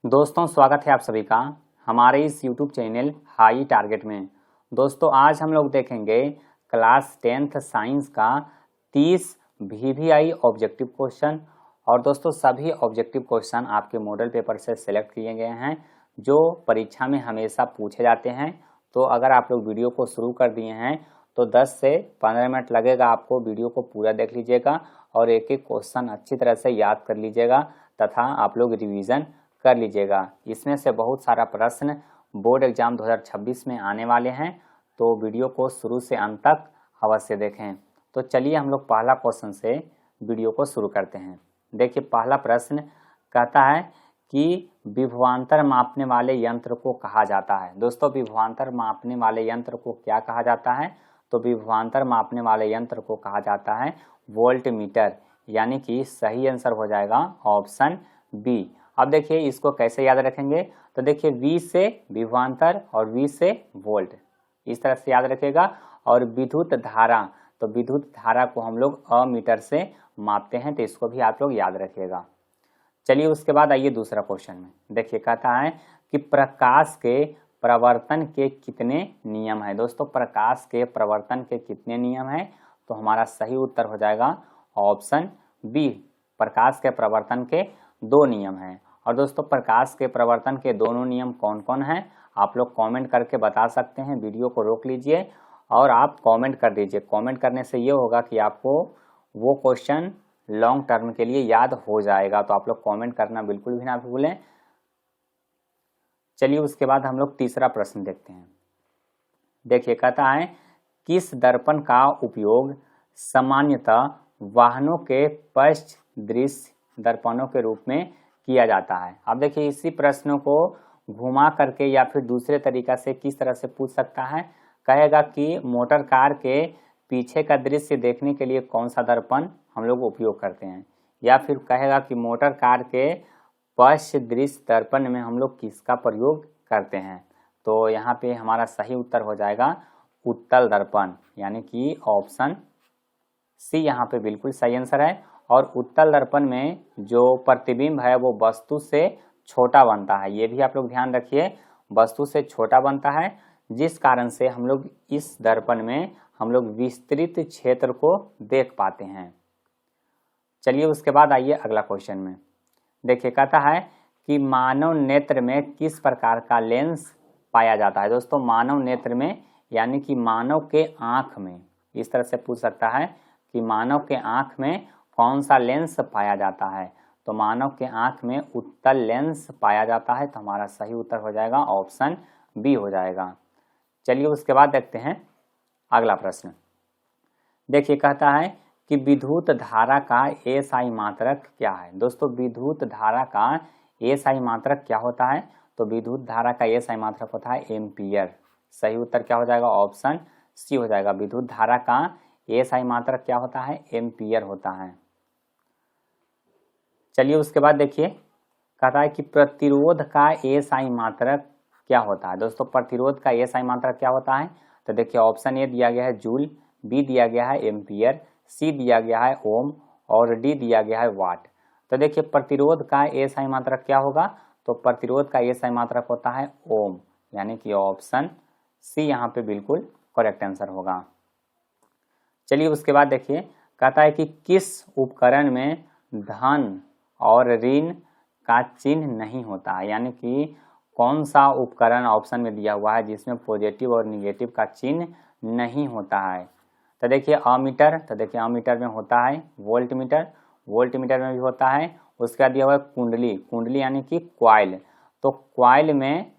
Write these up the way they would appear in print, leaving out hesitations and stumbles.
दोस्तों स्वागत है आप सभी का हमारे इस YouTube चैनल हाई टारगेट में। दोस्तों आज हम लोग देखेंगे क्लास 10th साइंस का 30 VVI ऑब्जेक्टिव क्वेश्चन। और दोस्तों सभी ऑब्जेक्टिव क्वेश्चन आपके मॉडल पेपर से सिलेक्ट किए गए हैं जो परीक्षा में हमेशा पूछे जाते हैं। तो अगर आप लोग वीडियो को शुरू कर दिए हैं तो 10 से 15 मिनट लगेगा, आपको वीडियो को पूरा देख लीजिएगा और एक एक क्वेश्चन अच्छी तरह से याद कर लीजिएगा तथा आप लोग रिवीजन कर लीजिएगा। इसमें से बहुत सारा प्रश्न बोर्ड एग्जाम 2026 में आने वाले हैं, तो वीडियो को शुरू से अंत तक अवश्य देखें। तो चलिए हम लोग पहला क्वेश्चन से वीडियो को शुरू करते हैं। देखिए पहला प्रश्न कहता है कि विभवांतर मापने वाले यंत्र को कहा जाता है। दोस्तों विभवांतर मापने वाले यंत्र को क्या कहा जाता है? तो विभवांतर मापने वाले यंत्र को कहा जाता है वोल्ट मीटर, यानी कि सही आंसर हो जाएगा ऑप्शन बी। अब देखिए इसको कैसे याद रखेंगे, तो देखिए V से विभवांतर और V से वोल्ट, इस तरह से याद रखेगा। और विद्युत धारा, तो विद्युत धारा को हम लोग अमीटर से मापते हैं, तो इसको भी आप लोग याद रखिएगा। चलिए उसके बाद आइए दूसरा क्वेश्चन में। देखिए कहता है कि प्रकाश के प्रवर्तन के कितने नियम है। दोस्तों प्रकाश के प्रवर्तन के कितने नियम है, तो हमारा सही उत्तर हो जाएगा ऑप्शन बी। प्रकाश के प्रवर्तन के 2 नियम हैं। और दोस्तों प्रकाश के प्रवर्तन के दोनों नियम कौन कौन हैं, आप लोग कमेंट करके बता सकते हैं। वीडियो को रोक लीजिए और आप कमेंट कर दीजिए। कमेंट करने से ये होगा कि आपको वो क्वेश्चन लॉन्ग टर्म के लिए याद हो जाएगा, तो आप लोग कमेंट करना बिल्कुल भी ना भूलें। चलिए उसके बाद हम लोग तीसरा प्रश्न देखते हैं। देखिए कहता है किस दर्पण का उपयोग सामान्यतः वाहनों के पश्च दृश्य दर्पणों के रूप में किया जाता है। अब देखिए इसी प्रश्नों को घुमा करके या फिर दूसरे तरीका से किस तरह से पूछ सकता है। कहेगा कि मोटर कार के पीछे का दृश्य देखने के लिए कौन सा दर्पण हम लोग उपयोग करते हैं, या फिर कहेगा कि मोटर कार के पश्च दृश्य दर्पण में हम लोग किसका प्रयोग करते हैं। तो यहाँ पे हमारा सही उत्तर हो जाएगा उत्तल दर्पण, यानी कि ऑप्शन सी यहाँ पे बिल्कुल सही आंसर है। और उत्तल दर्पण में जो प्रतिबिंब है वो वस्तु से छोटा बनता है, ये भी आप लोग ध्यान रखिए, वस्तु से छोटा बनता है, जिस कारण से हम लोग इस दर्पण में हम लोग विस्तृत क्षेत्र को देख पाते हैं। चलिए उसके बाद आइए अगला क्वेश्चन में। देखिए कहता है कि मानव नेत्र में किस प्रकार का लेंस पाया जाता है। दोस्तों मानव नेत्र में यानी कि मानव के आँख में, इस तरह से पूछ सकता है कि मानव के आँख में कौन सा लेंस पाया जाता है। तो मानव के आँख में उत्तल लेंस पाया जाता है, तो हमारा सही उत्तर हो जाएगा ऑप्शन बी हो जाएगा। चलिए उसके बाद देखते हैं अगला प्रश्न। देखिए कहता है कि विद्युत धारा का एसआई मात्रक क्या है। दोस्तों विद्युत धारा का एसआई मात्रक क्या होता है, तो विद्युत धारा का एसआई मात्रक होता है एम्पियर। सही उत्तर क्या हो जाएगा, ऑप्शन सी हो जाएगा। विद्युत धारा का एसआई मात्रक क्या होता है, एम्पियर होता है। चलिए उसके बाद देखिए कहता है कि प्रतिरोध का एसआई मात्रक क्या होता है। दोस्तों प्रतिरोध का एसआई मात्रक क्या होता है, तो देखिए ऑप्शन ए दिया गया है जूल, बी दिया गया है एम्पियर, सी दिया गया है ओम और डी दिया गया है वाट। तो देखिए प्रतिरोध का एसआई मात्रक क्या होगा, तो प्रतिरोध का एसआई मात्रक होता है ओम, यानी कि ऑप्शन सी यहाँ पे बिल्कुल करेक्ट आंसर होगा। चलिए उसके बाद देखिए कहता है कि किस उपकरण में धन और ऋण का चिन्ह नहीं होता है, यानी कि कौन सा उपकरण ऑप्शन में दिया हुआ है जिसमें पॉजिटिव और निगेटिव का चिन्ह नहीं होता है। तो देखिए अमीटर, तो देखिए अमीटर में होता है वोल्ट मीटर, वोल्ट मीटर में भी होता है। उसके बाद दिया हुआ है कुंडली, कुंडली यानी कि क्वाइल, तो क्वाइल में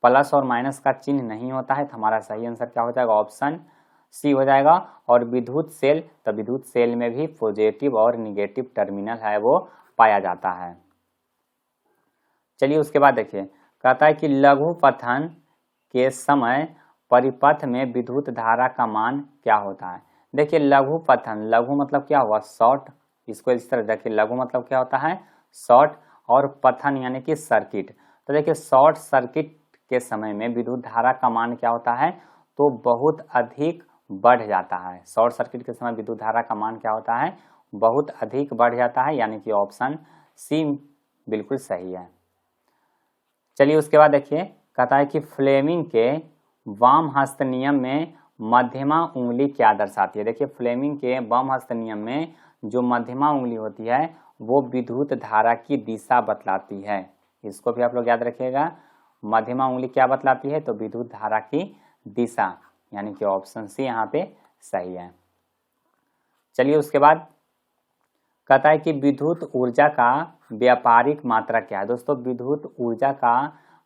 प्लस और माइनस का चिन्ह नहीं होता है, तो हमारा सही आंसर क्या हो जाएगा, ऑप्शन सी हो जाएगा। और विद्युत सेल, तो विद्युत सेल में भी पॉजिटिव और निगेटिव टर्मिनल है वो पाया जाता है। चलिए उसके बाद देखिए कहता है कि लघु पतन के समय परिपथ में विद्युत धारा का मान क्या होता है। देखिए लघु पतन, लघु मतलब क्या हुआ, शॉर्ट, इसको इस तरह देखिए लघु मतलब क्या होता है, शॉर्ट, और पतन यानी कि सर्किट। तो देखिए शॉर्ट सर्किट के समय में विद्युत धारा का मान क्या होता है, तो बहुत अधिक बढ़ जाता है। शॉर्ट सर्किट के समय विद्युत धारा का मान क्या होता है, बहुत अधिक बढ़ जाता है, यानी कि ऑप्शन सी बिल्कुल सही है। चलिए उसके बाद देखिए, कहता है कि फ्लेमिंग के वाम हस्त नियम में मध्यमा उंगली क्या दर्शाती है। देखिए फ्लेमिंग के वाम हस्त नियम में जो मध्यमा उंगली होती है वो विद्युत धारा की दिशा बतलाती है। इसको भी आप लोग याद रखिएगा, मध्यमा उंगली क्या बतलाती है, तो विद्युत धारा की दिशा, यानी कि ऑप्शन सी यहाँ पे सही है। चलिए उसके बाद कहता है कि विद्युत ऊर्जा का व्यापारिक मात्रा क्या है। दोस्तों विद्युत ऊर्जा का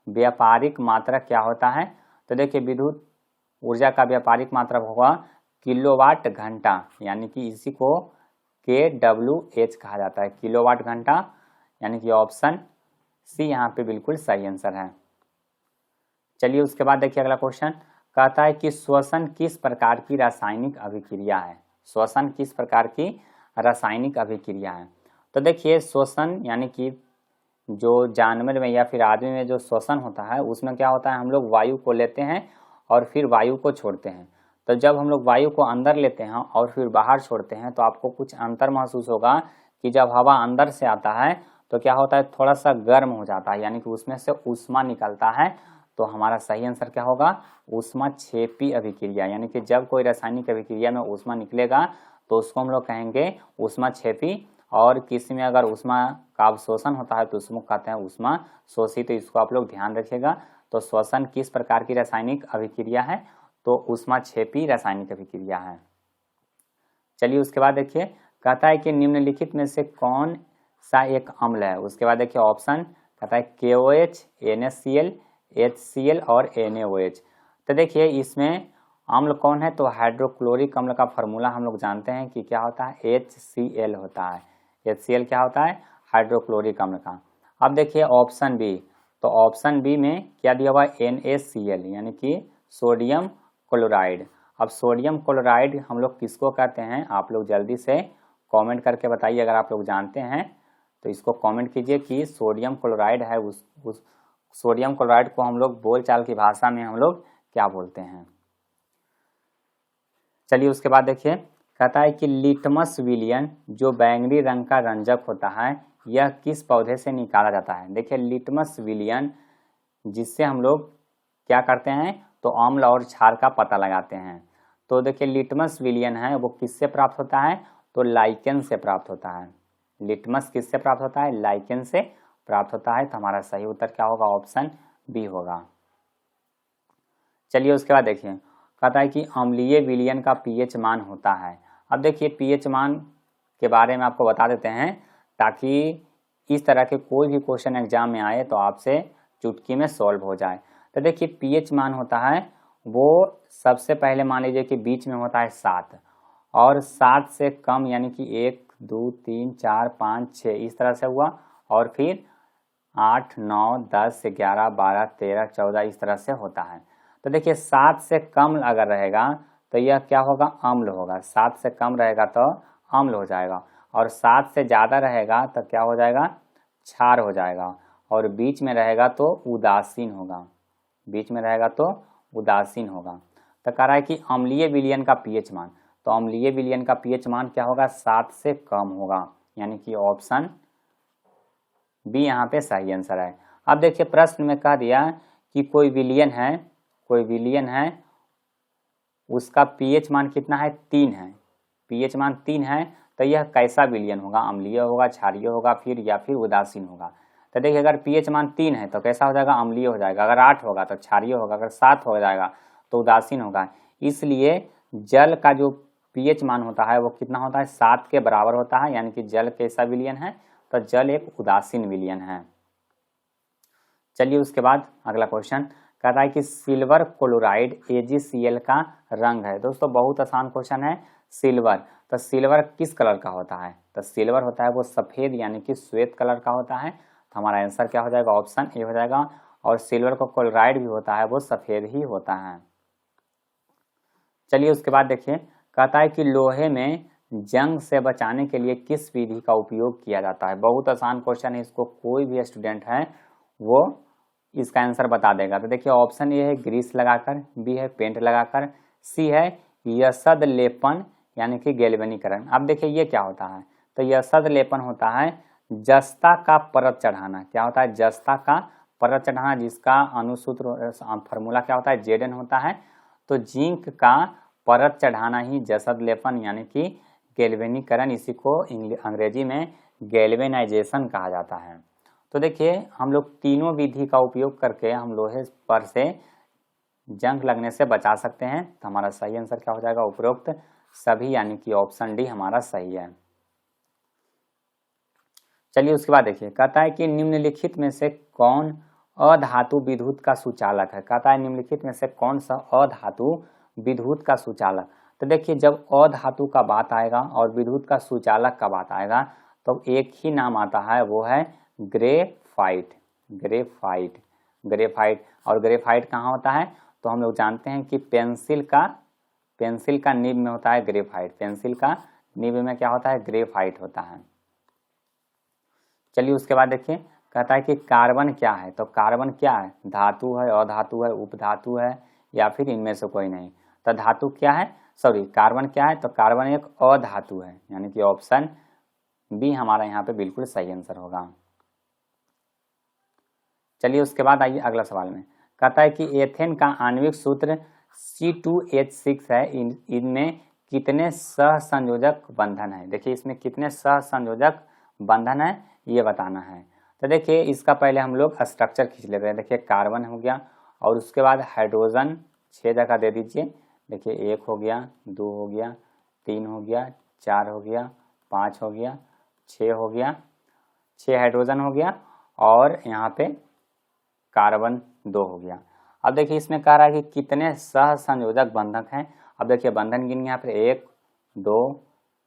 व्यापारिक मात्रा क्या होता है, तो देखिए विद्युत ऊर्जा का व्यापारिक मात्रा होगा किलोवाट घंटा, यानी कि इसी को kWh कहा जाता है, किलोवाट घंटा, यानी कि ऑप्शन सी यहाँ पे बिल्कुल सही आंसर है। चलिए उसके बाद देखिए अगला क्वेश्चन, कहता है कि श्वसन किस प्रकार की रासायनिक अभिक्रिया है। श्वसन किस प्रकार की रासायनिक अभिक्रिया है, तो देखिए श्वसन यानी कि जो जानवर में या फिर आदमी में जो श्वसन होता है उसमें क्या होता है, हम लोग वायु को लेते हैं और फिर वायु को छोड़ते हैं। तो जब हम लोग वायु को अंदर लेते हैं और फिर बाहर छोड़ते हैं तो आपको कुछ अंतर महसूस होगा कि जब हवा अंदर से आता है तो क्या होता है, थोड़ा सा गर्म हो जाता है, यानी कि उसमें से ऊष्मा निकलता है। तो हमारा सही आंसर क्या होगा, ऊष्माक्षेपी अभिक्रिया, यानी कि जब कोई रासायनिक अभिक्रिया में ऊष्मा निकलेगा तो उसको हम लोग कहेंगे ऊष्माक्षेपी, और किसी में अगर ऊष्मा का अवशोषण होता है तो उसको कहते हैं ऊष्मा शोषी। तो इसको आप लोग ध्यान रखिएगा। तो श्वसन किस प्रकार की रासायनिक अभिक्रिया है, तो ऊष्माक्षेपी रासायनिक अभिक्रिया है। चलिए उसके बाद देखिए, कहता है कि निम्नलिखित में से कौन सा एक अम्ल है। उसके बाद देखिए ऑप्शन कहता है KOH, NaCl, HCl और NaOH। तो देखिए इसमें अम्ल कौन है, तो हाइड्रोक्लोरिक अम्ल का फॉर्मूला हम लोग जानते हैं कि क्या होता है, HCl होता है। HCl क्या होता है, हाइड्रोक्लोरिक अम्ल का। अब देखिए ऑप्शन बी, तो ऑप्शन बी में क्या दिया हुआ है, NaCl, यानी कि सोडियम क्लोराइड। अब सोडियम क्लोराइड हम लोग किसको कहते हैं, आप लोग जल्दी से कमेंट करके बताइए। अगर आप लोग जानते हैं तो इसको कमेंट कीजिए कि सोडियम क्लोराइड है, उस सोडियम क्लोराइड को हम लोग बोलचाल की भाषा में हम लोग क्या बोलते हैं। चलिए उसके बाद देखिए, कहता है कि लिटमस विलियन जो बैंगनी रंग का रंजक होता है यह किस पौधे से निकाला जाता है। देखिए लिटमस विलियन जिससे हम लोग क्या करते हैं, तो अम्ल और क्षार का पता लगाते हैं। तो देखिए लिटमस विलियन है वो किससे प्राप्त होता है, तो लाइकेन से प्राप्त होता है। लिटमस किससे प्राप्त होता है, लाइकेन से प्राप्त होता है। तो हमारा सही उत्तर क्या होगा, ऑप्शन बी होगा। चलिए उसके बाद देखिए, कहता है कि अम्लीय विलयन का pH मान होता है। अब देखिए pH मान के बारे में आपको बता देते हैं ताकि इस तरह के कोई भी क्वेश्चन एग्जाम में आए तो आपसे चुटकी में सॉल्व हो जाए। तो देखिए pH मान होता है वो सबसे पहले मान लीजिए कि बीच में होता है 7, और 7 से कम यानी कि 1, 2, 3, 4, 5, 6 इस तरह से हुआ, और फिर 8, 9, 10, 11, 12, 13, 14 इस तरह से होता है। तो देखिए 7 से कम अगर रहेगा तो यह क्या होगा, अम्ल होगा। 7 से कम रहेगा तो अम्ल हो जाएगा, और 7 से ज़्यादा रहेगा तो क्या हो जाएगा, क्षार हो जाएगा, और बीच में रहेगा तो उदासीन होगा। बीच में रहेगा तो उदासीन होगा। तो कह रहा है कि अम्लीय विलयन का pH मान, तो अम्लीय विलयन का pH मान क्या होगा, 7 से कम होगा, यानी कि ऑप्शन बी यहाँ पे सही आंसर है। अब देखिए प्रश्न में कह दिया कि कोई विलयन है उसका pH मान कितना है, 3 है। pH मान 3 है तो यह कैसा विलयन होगा, अम्लीय होगा, क्षारीय होगा, या फिर उदासीन होगा। तो देखिए अगर pH मान 3 है तो कैसा हो जाएगा, अम्लीय हो जाएगा। अगर 8 होगा तो क्षारीय होगा, अगर 7 हो जाएगा तो उदासीन होगा। इसलिए जल का जो pH मान होता है वो कितना होता है, 7 के बराबर होता है, यानी कि जल कैसा विलयन है, तो जल एक उदासीन विलयन है। चलिए उसके बाद अगला क्वेश्चन कहता है कि सिल्वर क्लोराइड AgCl का रंग है। दोस्तों बहुत आसान क्वेश्चन है। सिल्वर, तो सिल्वर किस कलर का होता है, तो सिल्वर होता है वो सफ़ेद यानी कि श्वेत कलर का होता है। तो हमारा आंसर क्या हो जाएगा, ऑप्शन ए हो जाएगा। और सिल्वर को क्लोराइड भी होता है वो सफ़ेद ही होता है। चलिए उसके बाद देखिए, कहता है कि लोहे में जंग से बचाने के लिए किस विधि का उपयोग किया जाता है। बहुत आसान क्वेश्चन है, इसको कोई भी स्टूडेंट है वो इसका आंसर बता देगा। तो देखिए ऑप्शन ए है ग्रीस लगाकर, बी है पेंट लगाकर, सी है यशद लेपन यानी कि गैल्वेनीकरण। अब देखिए ये क्या होता है, तो यशद लेपन होता है जस्ता का परत चढ़ाना। क्या होता है, जस्ता का परत चढ़ाना, जिसका अनुसूत्र फार्मूला क्या होता है, Zn होता है। तो जिंक का परत चढ़ाना ही जसद लेपन यानी कि गैल्वेनीकरण, इसी को अंग्रेजी में गैल्वेनाइजेशन कहा जाता है। तो देखिए हम लोग तीनों विधि का उपयोग करके हम लोहे पर से जंग लगने से बचा सकते हैं। तो हमारा सही आंसर क्या हो जाएगा, उपरोक्त सभी, यानी कि ऑप्शन डी हमारा सही है। चलिए उसके बाद देखिए, कहता है कि निम्नलिखित में से कौन अधातु विद्युत का सुचालक है। कहता है निम्नलिखित में से कौन सा अधातु विद्युत का सुचालक। तो देखिए जब अधातु का बात आएगा और विद्युत का सुचालक का बात आएगा तो एक ही नाम आता है, वो है ग्रेफाइट। Graphite, graphite. और ग्रेफाइट कहाँ होता है, तो हम लोग जानते हैं कि पेंसिल का निब में होता है ग्रेफाइट। पेंसिल का निब में क्या होता है, ग्रेफाइट होता है। चलिए उसके बाद देखिए, कहता है कि कार्बन क्या है। तो कार्बन क्या है, धातु है, अधातु है, उपधातु है, या फिर इनमें से कोई नहीं। तो धातु क्या है, सॉरी कार्बन क्या है, तो कार्बन एक अधातु है, यानी कि ऑप्शन बी हमारा यहाँ पे बिल्कुल सही आंसर होगा। चलिए उसके बाद आइए अगला सवाल में, कहता है कि एथेन का आणविक सूत्र C2H6 है, इनमें कितने सहसंयोजक बंधन है। देखिए इसमें कितने सहसंयोजक बंधन है ये बताना है। तो देखिए इसका पहले हम लोग स्ट्रक्चर खींच लेते हैं। देखिए कार्बन हो गया और उसके बाद हाइड्रोजन 6 जगह दे दीजिए। देखिए 1 हो गया, 2 हो गया, 3 हो गया, 4 हो गया, 5 हो गया, 6 हो गया, 6 हाइड्रोजन हो गया और यहाँ पे कार्बन 2 हो गया। अब देखिए इसमें कह रहा है कि कितने सहसंयोजक बंधक हैं। अब देखिए बंधन गिन यहाँ पे 1 2,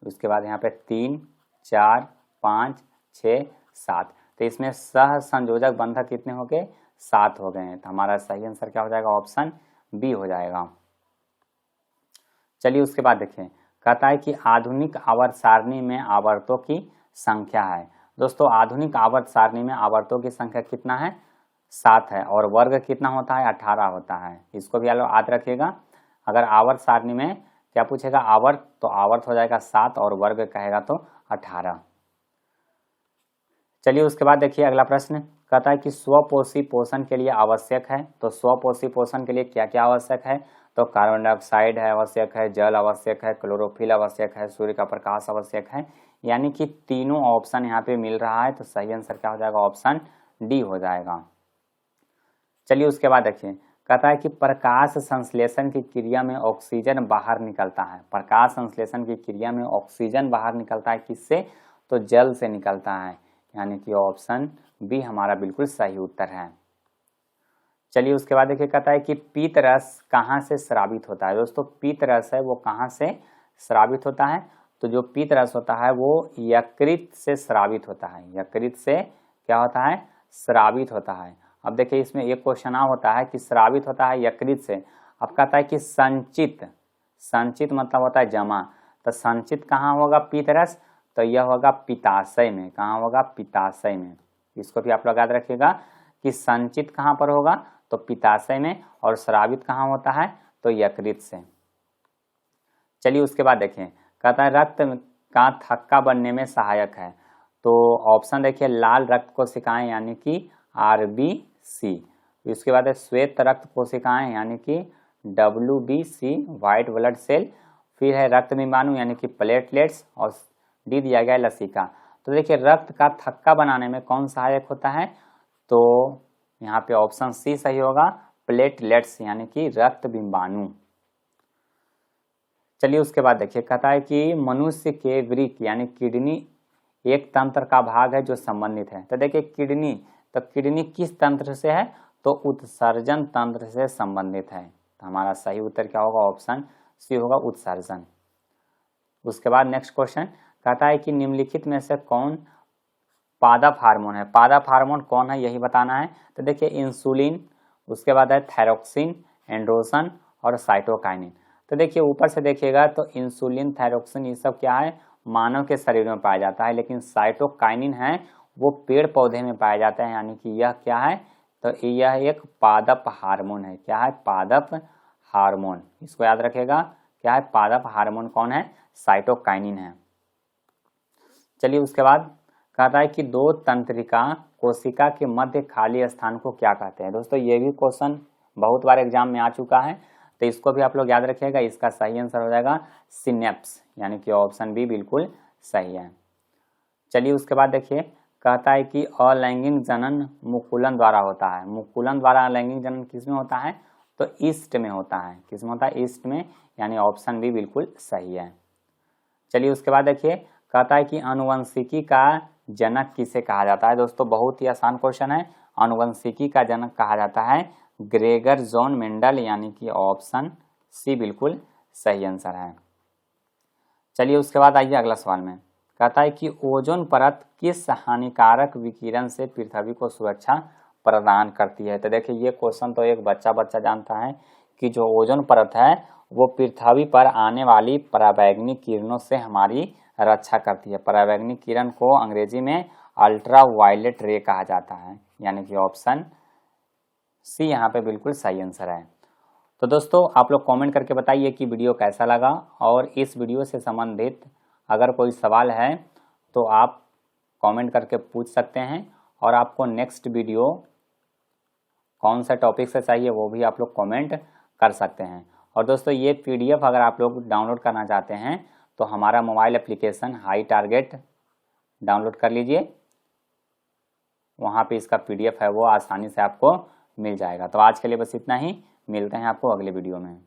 उसके बाद यहाँ पे 3 4 5 6 7। तो इसमें सहसंयोजक बंधक कितने हो गए, 7 हो गए हैं। तो हमारा सही आंसर क्या हो जाएगा, ऑप्शन बी हो जाएगा। चलिए उसके बाद देखिए, कहता है कि आधुनिक आवर्त सारणी में आवर्तों की संख्या है। दोस्तों आधुनिक आवर्त सारणी में आवर्तों की संख्या कितना है, 7 है, और वर्ग कितना होता है, 18 होता है। इसको भी याद रखिएगा। अगर आवर्त सारणी में क्या पूछेगा, आवर्त, तो आवर्त हो जाएगा 7 और वर्ग कहेगा तो 18। चलिए उसके बाद देखिए अगला प्रश्न, कहता है कि स्वपोषी पोषण के लिए आवश्यक है। तो स्वपोषी पोषण के लिए क्या क्या आवश्यक है, तो कार्बन डाइऑक्साइड है आवश्यक है, जल आवश्यक है, क्लोरोफिल आवश्यक है, सूर्य का प्रकाश आवश्यक है। यानी कि तीनों ऑप्शन यहाँ पे मिल रहा है। तो सही आंसर क्या हो जाएगा, ऑप्शन डी हो जाएगा। चलिए उसके बाद देखिए, कहता है कि प्रकाश संश्लेषण की क्रिया में ऑक्सीजन बाहर निकलता है। प्रकाश संश्लेषण की क्रिया में ऑक्सीजन बाहर निकलता है किससे, तो जल से निकलता है, यानी कि ऑप्शन बी हमारा बिल्कुल सही उत्तर है। चलिए उसके बाद देखिए, कहता है कि पीत रस कहाँ से स्रावित होता है। दोस्तों पीत रस है वो कहाँ से स्रावित होता है, तो जो पीत रस होता है वो यकृत से स्रावित होता है। यकृत से क्या होता है, स्रावित होता है। अब देखिए इसमें एक क्वेश्चन होता है कि स्रावित होता है यकृत से। अब कहता है कि संचित, संचित मतलब होता है जमा, तो संचित कहाँ होगा पीत रस, तो यह होगा पित्ताशय में। कहाँ होगा, पित्ताशय में। इसको भी आप लोग याद रखिएगा कि संचित कहाँ पर होगा, तो पित्ताशय में, और स्रावित कहाँ होता है, तो यकृत से। चलिए उसके बाद देखिए, कहता है रक्त का थक्का बनने में सहायक है। तो ऑप्शन देखिए, लाल रक्त कोशिकाएं यानी कि RBC, इसके बाद है श्वेत रक्त कोशिकाएं यानी कि WBC व्हाइट ब्लड सेल, फिर है रक्त बिंबाणु यानी कि प्लेटलेट्स, और डी दिया गया है लसिका। तो देखिए रक्त का थक्का बनाने में कौन सहायक होता है, तो यहाँ पे ऑप्शन सी सही होगा, प्लेटलेट्स यानी कि रक्त बिंबाणु। चलिए उसके बाद देखिए, कहता है कि मनुष्य के वृक्क यानी किडनी एक तंत्र का भाग है जो संबंधित है। तो देखिए किडनी, तो किडनी किस तंत्र से है, तो उत्सर्जन तंत्र से संबंधित है। तो हमारा सही उत्तर क्या होगा, ऑप्शन सी होगा, उत्सर्जन। उसके बाद नेक्स्ट क्वेश्चन, कहता है कि निम्नलिखित में से कौन पादप हार्मोन है। पादप हार्मोन कौन है यही बताना है। तो देखिए इंसुलिन, उसके बाद है थायरोक्सिन, एंड्रोजन और साइटोकाइनिन। तो देखिए ऊपर से देखिएगा तो इंसुलिन, थायरोक्सिन ये सब क्या है, मानव के शरीर में पाया जाता है, लेकिन साइटोकाइनिन है वो पेड़ पौधे में पाया जाता है। यानी कि यह क्या है, तो यह एक पादप हार्मोन है। क्या है, पादप हार्मोन। इसको याद रखिएगा, क्या है, पादप हार्मोन कौन है, साइटोकाइनिन है। चलिए उसके बाद कहता है कि दो तंत्रिका कोशिका के मध्य खाली स्थान को क्या कहते हैं। दोस्तों ये भी क्वेश्चन बहुत बार एग्जाम में आ चुका है, तो इसको भी आप लोग याद रखिएगा। इसका सही आंसर हो जाएगा सिनेप्स, यानी कि ऑप्शन बी बिल्कुल सही है। चलिए उसके बाद देखिए, कहता है कि अलैंगिक जनन मुकुलन द्वारा होता है। मुकुलन द्वारा अलैंगिक जनन किसमें होता है, तो ईस्ट में होता है। किसमें होता है, ईस्ट में, यानी ऑप्शन बी बिल्कुल सही है। चलिए उसके बाद देखिए, कहता है कि आनुवंशिकी का जनक किसे कहा जाता है। दोस्तों बहुत ही आसान क्वेश्चन है। आनुवंशिकी का जनक कहा जाता है ग्रेगर जॉन मेंडल, यानी कि ऑप्शन सी बिल्कुल सही आंसर है। चलिए उसके बाद आइए अगला सवाल में, कहता है कि ओजोन परत किस हानिकारक विकिरण से पृथ्वी को सुरक्षा प्रदान करती है। तो देखिए ये क्वेश्चन तो एक बच्चा जानता है कि जो ओजोन परत है वो पृथ्वी पर आने वाली पराबैंगनी किरणों से हमारी रक्षा करती है। पराबैंगनी किरण को अंग्रेजी में अल्ट्रा वायलेट रे कहा जाता है, यानी कि ऑप्शन सी यहाँ पे बिल्कुल सही आंसर है। तो दोस्तों आप लोग कमेंट करके बताइए कि वीडियो कैसा लगा, और इस वीडियो से संबंधित अगर कोई सवाल है तो आप कमेंट करके पूछ सकते हैं, और आपको नेक्स्ट वीडियो कौन सा टॉपिक से चाहिए वो भी आप लोग कमेंट कर सकते हैं। और दोस्तों ये पीडीएफ अगर आप लोग डाउनलोड करना चाहते हैं तो हमारा mobile application high target download कर लीजिए, वहाँ पे इसका पीडीएफ है वो आसानी से आपको मिल जाएगा। तो आज के लिए बस इतना ही, मिलते हैं आपको अगले वीडियो में।